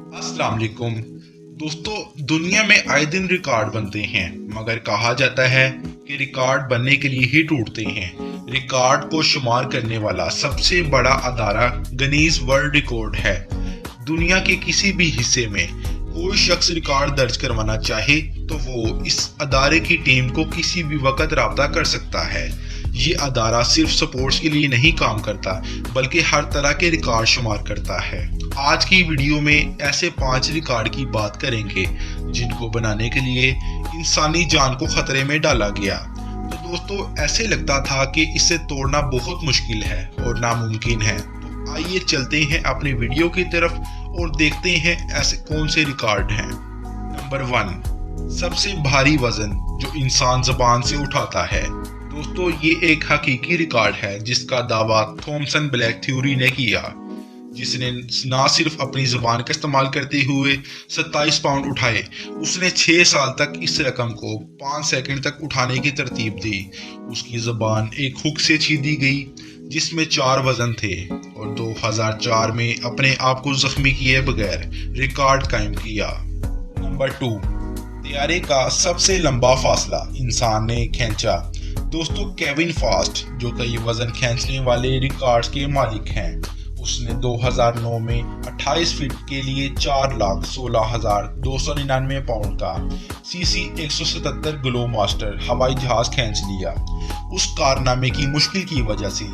अस्सलाम वालेकुम दोस्तों। दुनिया में आए दिन रिकॉर्ड बनते हैं, मगर कहा जाता है कि रिकॉर्ड बनने के लिए ही टूटते हैं। रिकॉर्ड को शुमार करने वाला सबसे बड़ा अदारा गिनीज वर्ल्ड रिकॉर्ड है। दुनिया के किसी भी हिस्से में कोई शख्स रिकॉर्ड दर्ज करवाना चाहे तो वो इस अदारे की टीम को किसी भी वक्त राब्ता कर सकता है। ये अदारा सिर्फ स्पोर्ट्स के लिए नहीं काम करता, बल्कि हर तरह के रिकॉर्ड शुमार करता है। आज की वीडियो में ऐसे 5 रिकॉर्ड की बात करेंगे जिनको बनाने के लिए इंसानी जान को खतरे में डाला गया। तो दोस्तों, ऐसे लगता था कि इसे तोड़ना बहुत मुश्किल है और नामुमकिन है। तो आइए चलते हैं अपनी वीडियो की तरफ और देखते हैं ऐसे कौन से रिकॉर्ड हैं। नंबर 1, सबसे भारी वजन जो इंसान ज़बान से उठाता है। दोस्तों, ये एक हकीकी रिकॉर्ड है जिसका दावा थॉमसन ब्लैक थ्योरी ने किया, जिसने ना सिर्फ अपनी ज़ुबान का इस्तेमाल करते हुए 27 पाउंड उठाए, उसने 6 साल तक इस रकम को 5 सेकंड तक उठाने की तरतीब दी। उसकी ज़ुबान एक हुक से छीदी गई जिसमें 4 वजन थे और 2004 में अपने आप को जख्मी किए बगैर रिकॉर्ड कायम किया। नंबर 2, तैयारे का सबसे लंबा फासला इंसान ने खींचा। दोस्तों, केविन फास्ट जो कई वजन खींचने वाले रिकॉर्ड्स के मालिक हैं, उसने 2009 में 28 फीट के लिए 4,16,299 पाउंड का CC 177 ग्लो मास्टर हवाई जहाज खींच लिया। उस कारनामे की मुश्किल की वजह से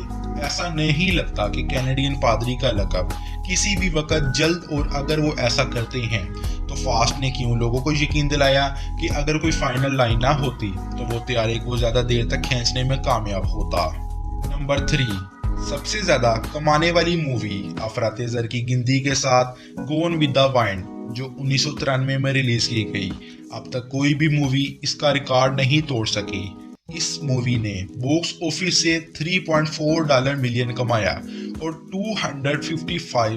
ऐसा नहीं लगता कि कैनेडियन पादरी का लक़ब किसी भी वक्त जल्द, और अगर वो ऐसा करते हैं तो फास्ट ने क्यों लोगों को यकीन दिलाया कि अगर कोई फाइनल लाइन ना होती तो वो तैयारे को ज़्यादा देर तक खींचने में कामयाब होता। नंबर 3, सबसे ज़्यादा कमाने वाली मूवी अफरातेज़र की गिनती के साथ गोन विद द वाइंड जो 1993 में रिलीज की गई। अब तक कोई भी मूवी इसका रिकॉर्ड नहीं तोड़ सकी। इस मूवी ने बॉक्स ऑफिस से $3.4 मिलियन कमाया और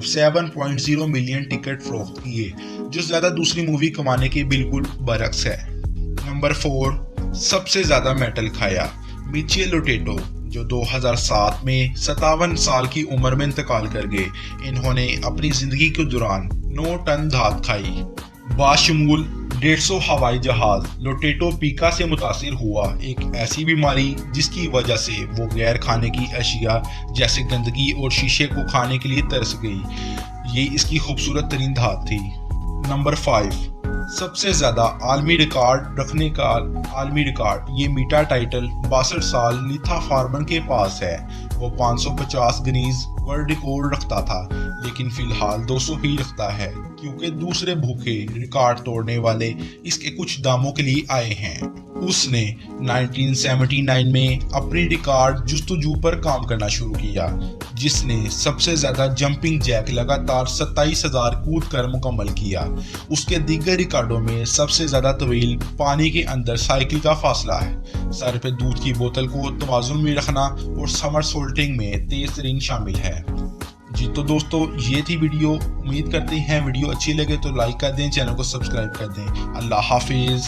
7.0 मिलियन टिकट फरोख्त किए, जो ज़्यादा दूसरी मूवी कमाने के बिल्कुल बरक्स है। नंबर 4, सबसे ज़्यादा मेडल खाया मिचेल लोटेटो जो 2007 में 57 साल की उम्र में इंतकाल कर गए। इन्होंने अपनी जिंदगी के दौरान 9 टन धात खाई, बाशमूल 150 हवाई जहाज। लोटेटो पीका से मुतासिर हुआ, एक ऐसी बीमारी जिसकी वजह से वो गैर खाने की अशिया जैसे गंदगी और शीशे को खाने के लिए तरस गई। ये इसकी खूबसूरत तरीन धात थी। नंबर 5, सबसे ज़्यादा आलमी रिकॉर्ड रखने का आलमी रिकॉर्ड, ये मीटा टाइटल 62 साल लिथा फार्मन के पास है। वो 550 गिनीज वर्ल्ड रिकॉर्ड रखता था, लेकिन फिलहाल 200 ही रखता है क्योंकि दूसरे भूखे रिकॉर्ड तोड़ने वाले इसके कुछ दामों के लिए आए हैं। उसने 1979 में अपनी रिकॉर्ड जुस्तजू पर काम करना शुरू किया, जिसने सबसे ज़्यादा जंपिंग जैक लगातार 27,000 कूद कर मुकम्मल किया। उसके दीगर रिकॉर्डों में सबसे ज़्यादा तवील पानी के अंदर साइकिल का फासला है, सर पे दूध की बोतल को तवाज़ुन में रखना और समरसोल्टिंग में तेज तरीन शामिल है। जी तो दोस्तों, ये थी वीडियो। उम्मीद करते हैं वीडियो अच्छी लगे तो लाइक कर दें, चैनल को सब्सक्राइब कर दें। अल्लाह हाफिज़।